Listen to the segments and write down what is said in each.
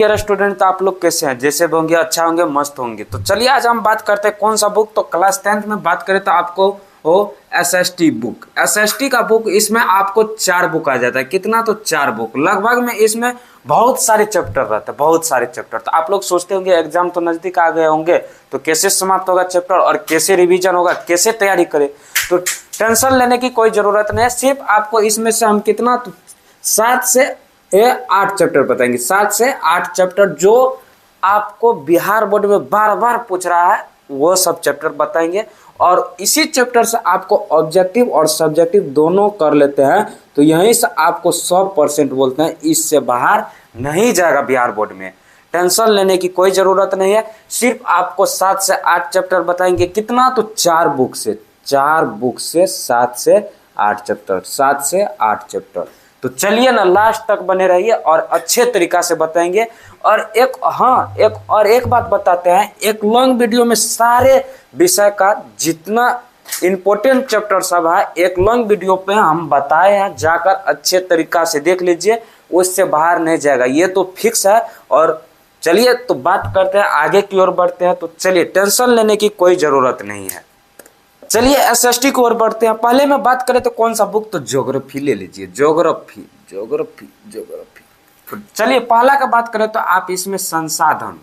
यार स्टूडेंट, तो आप लोग कैसे हैं? जैसे भी होंगे अच्छा होंगे, मस्त होंगे। तो चलिए आज हम बात करते हैं कौन सा बुक। तो क्लास 10th में बात करें तो आपको वो एसएसटी बुक, एसएसटी का बुक, इसमें आपको 4 बुक आ जाता है। कितना? तो 4 बुक लगभग में। इसमें बहुत सारे चैप्टर रहते हैं, बहुत सारे चैप्टर। तो आप लोग सोचते होंगे एग्जाम तो नजदीक आ गए होंगे, तो कैसे समाप्त होगा चैप्टर और कैसे रिवीजन होगा, कैसे तैयारी करें। तो टेंशन लेने की कोई जरूरत नहीं है। सिर्फ आपको इसमें से हम कितना, तो 7 से 8 चैप्टर बताएंगे। 7 से 8 चैप्टर जो आपको बिहार बोर्ड में बार बार पूछ रहा है, वो सब चैप्टर बताएंगे। और इसी चैप्टर से आपको ऑब्जेक्टिव और सब्जेक्टिव दोनों कर लेते हैं, तो यहीं से आपको 100% बोलते हैं, इससे बाहर नहीं जाएगा बिहार बोर्ड में। टेंशन लेने की कोई जरूरत नहीं है। सिर्फ आपको 7 से 8 चैप्टर बताएंगे। कितना? तो 4 बुक से 7 से 8 चैप्टर, 7 से 8 चैप्टर। तो चलिए ना, लास्ट तक बने रहिए और अच्छे तरीका से बताएंगे। और एक बात बताते हैं, एक लॉन्ग वीडियो में सारे विषय का जितना इंपॉर्टेंट चैप्टर सब है, एक लॉन्ग वीडियो पे हम बताए हैं। जाकर अच्छे तरीका से देख लीजिए, उससे बाहर नहीं जाएगा, ये तो फिक्स है। और चलिए तो बात करते हैं, आगे की ओर बढ़ते हैं। तो चलिए, टेंशन लेने की कोई जरूरत नहीं है। चलिए एसएसटी की ओर बढ़ते हैं। पहले मैं बात करें तो कौन सा बुक, तो ज्योग्राफी ले लीजिए। ज्योग्राफी। तो चलिए पहला का बात करें तो आप इसमें संसाधन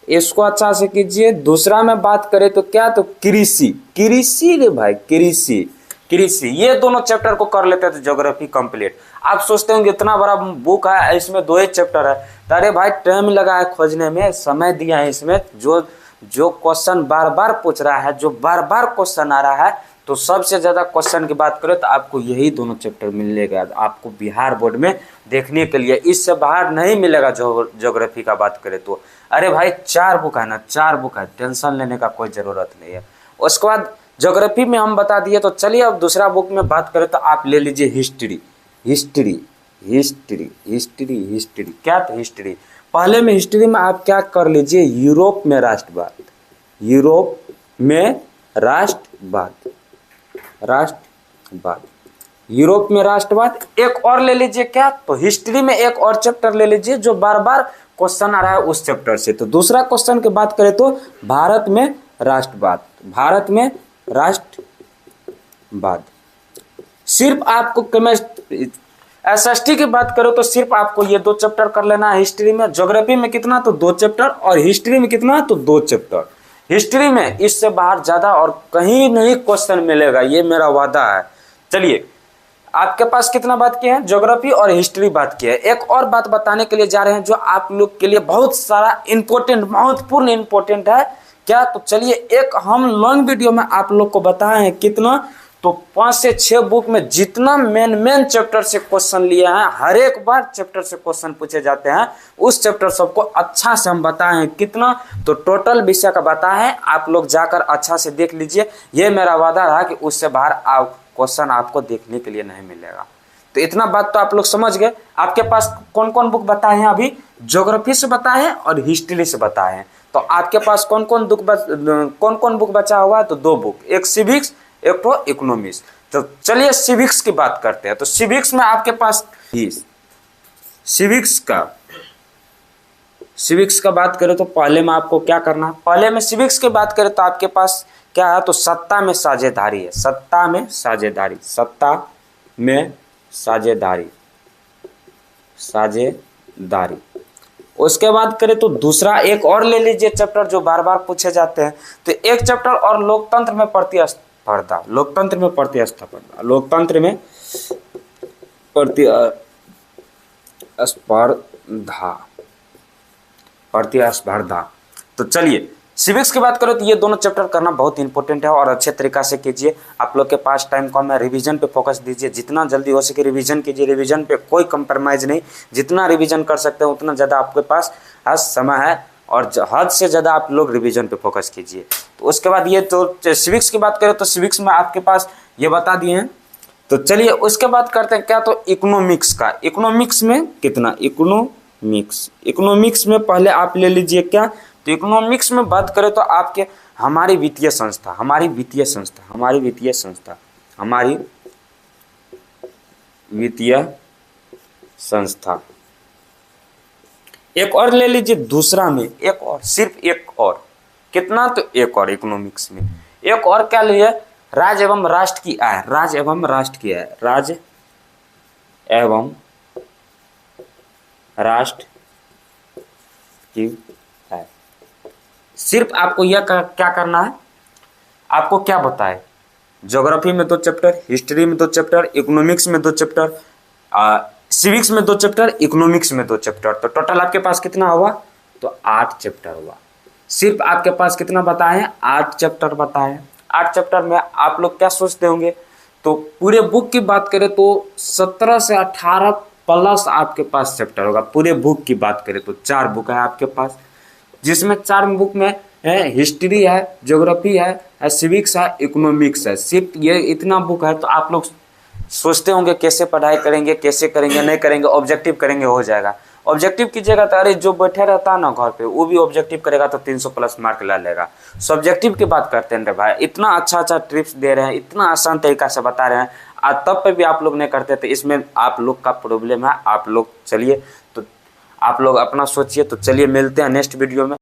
इसको अच्छा से कीजिए। दूसरा में बात करें तो क्या, तो कृषि रे भाई, कृषि ये दोनों चैप्टर को कर लेते हैं तो ज्योग्राफी कंप्लीट। आप सोचते होंगे इतना बड़ा बुक है, इसमें 2 ही चैप्टर है। तो अरे भाई, टाइम लगा है खोजने में, समय दिया है इसमें। जो क्वेश्चन बार बार पूछ रहा है, जो बार बार क्वेश्चन आ रहा है, तो सबसे ज्यादा क्वेश्चन की बात करें तो आपको यही दोनों चैप्टर मिलेगा आपको बिहार बोर्ड में देखने के लिए। इससे बाहर नहीं मिलेगा। ज्योग्राफी का बात करें तो अरे भाई 4 बुक है ना, 4 बुक है, टेंशन लेने का कोई जरूरत नहीं है। उसके बाद ज्योग्राफी में हम बता दिए। तो चलिए अब दूसरा बुक में बात करें तो आप ले लीजिए हिस्ट्री। क्या? तो हिस्ट्री। पहले में हिस्ट्री में आप क्या कर लीजिए, यूरोप में राष्ट्रवाद। एक और ले लीजिए, क्या? तो हिस्ट्री में एक और चैप्टर ले लीजिए जो बार बार क्वेश्चन आ रहा है उस चैप्टर से। तो दूसरा क्वेश्चन की बात करें तो भारत में राष्ट्रवाद। सिर्फ आपको केमिस्ट्री, एसएसटी की बात करो तो सिर्फ आपको ये 2 चैप्टर कर लेना है हिस्ट्री में। ज्योग्राफी में कितना, तो 2 चैप्टर, और हिस्ट्री में कितना, तो 2 चैप्टर। हिस्ट्री में इससे बाहर ज्यादा और कहीं नहीं क्वेश्चन मिलेगा, ये मेरा वादा है। चलिए, आपके पास कितना बात किया है, ज्योग्राफी और हिस्ट्री बात किया है। एक और बात बताने के लिए जा रहे हैं जो आप लोग के लिए बहुत सारा इंपॉर्टेंट, महत्वपूर्ण इंपॉर्टेंट है। क्या? तो चलिए, एक हम लॉन्ग वीडियो में आप लोग को बताए हैं कितना, तो 5 से 6 बुक में जितना मेन चैप्टर से क्वेश्चन लिए हैं, हर एक बार चैप्टर से क्वेश्चन पूछे जाते हैं, उस चैप्टर सबको अच्छा से हम बताए हैं। कितना? तो टोटल विषय का बताए हैं। आप लोग जाकर अच्छा से देख लीजिए। ये मेरा वादा रहा कि उससे बाहर क्वेश्चन आपको देखने के लिए नहीं मिलेगा। तो इतना बात तो आप लोग समझ गए। आपके पास कौन कौन बुक बताए हैं? अभी ज्योग्राफी से बताए हैं और हिस्ट्री से बताए हैं। तो आपके पास कौन कौन बुक बचा हुआ है? तो 2 बुक, एक सिविक्स, एक तो इकोनॉमिक्स। तो चलिए सिविक्स की बात करते हैं। तो सिविक्स में आपके पास सिविक्स का बात करें तो पहले में आपको क्या करना है, पहले में सिविक्स की बात करें तो आपके पास क्या है, तो सत्ता में साझेदारी है। सत्ता में साझेदारी। उसके बाद करें तो दूसरा एक और ले लीजिए चैप्टर जो बार बार पूछे जाते हैं। तो एक चैप्टर और लोकतंत्र में प्रतिस्पर्धा। तो चलिए सिविक्स की बात करो तो ये दोनों चैप्टर करना बहुत इंपॉर्टेंट है और अच्छे तरीका से कीजिए। आप लोग के पास टाइम कम है, रिवीजन पे फोकस दीजिए। जितना जल्दी हो सके रिवीजन कीजिए। रिवीजन पे कोई कंप्रोमाइज नहीं, जितना रिवीजन कर सकते हैं उतना ज़्यादा आपके पास समय है और हद से ज़्यादा आप लोग रिवीजन पे फोकस कीजिए। तो उसके बाद ये तो सिविक्स की बात करें तो सिविक्स में आपके पास ये बता दिए हैं। तो चलिए उसके बाद करते हैं क्या, तो इकोनॉमिक्स का। इकोनॉमिक्स में कितना, इकोनॉमिक्स में पहले आप ले लीजिए क्या, तो इकोनॉमिक्स में बात करें तो आपके हमारी वित्तीय संस्था संस्था। एक और ले लीजिए दूसरा में, एक और, सिर्फ एक और, कितना, तो एक और इकोनॉमिक्स में एक और क्या लिए, राज्य एवं राष्ट्र की आय, राज्य एवं राष्ट्र की आय, राज्य एवं राष्ट्र की आय। सिर्फ आपको यह क्या करना है, आपको क्या बताए, ज्योग्राफी में 2 चैप्टर, हिस्ट्री में 2 चैप्टर, इकोनॉमिक्स में 2 चैप्टर, सिविक्स में 2 चैप्टर, इकोनॉमिक्स में 2 चैप्टर, तो टोटल आपके पास कितना हुआ, तो 8 चैप्टर हुआ। सिर्फ आपके पास कितना बताए हैं, 8 चैप्टर बताए हैं। 8 चैप्टर में आप लोग क्या सोचते होंगे, तो पूरे बुक की बात करें तो 17 से 18 प्लस आपके पास चैप्टर होगा। पूरे बुक की बात करें तो 4 बुक है आपके पास, जिसमें 4 बुक में है हिस्ट्री है, ज्योग्राफी है, सिविक्स है, इकोनॉमिक्स है। सिर्फ ये इतना बुक है, तो आप लोग सोचते होंगे कैसे पढ़ाई करेंगे, कैसे करेंगे, नहीं करेंगे, ऑब्जेक्टिव करेंगे हो जाएगा। ऑब्जेक्टिव कीजिएगा तो अरे जो बैठे रहता है ना घर पे, वो भी ऑब्जेक्टिव करेगा तो 300 प्लस मार्क ला लेगा। सब्जेक्टिव की बात करते हैं रे भाई, इतना अच्छा अच्छा ट्रिप्स दे रहे हैं, इतना आसान तरीका से बता रहे हैं, आज तब पे भी आप लोग नहीं करते, तो इसमें आप लोग का प्रॉब्लम है। आप लोग चलिए, तो आप लोग अपना सोचिए। तो चलिए मिलते हैं नेक्स्ट वीडियो में।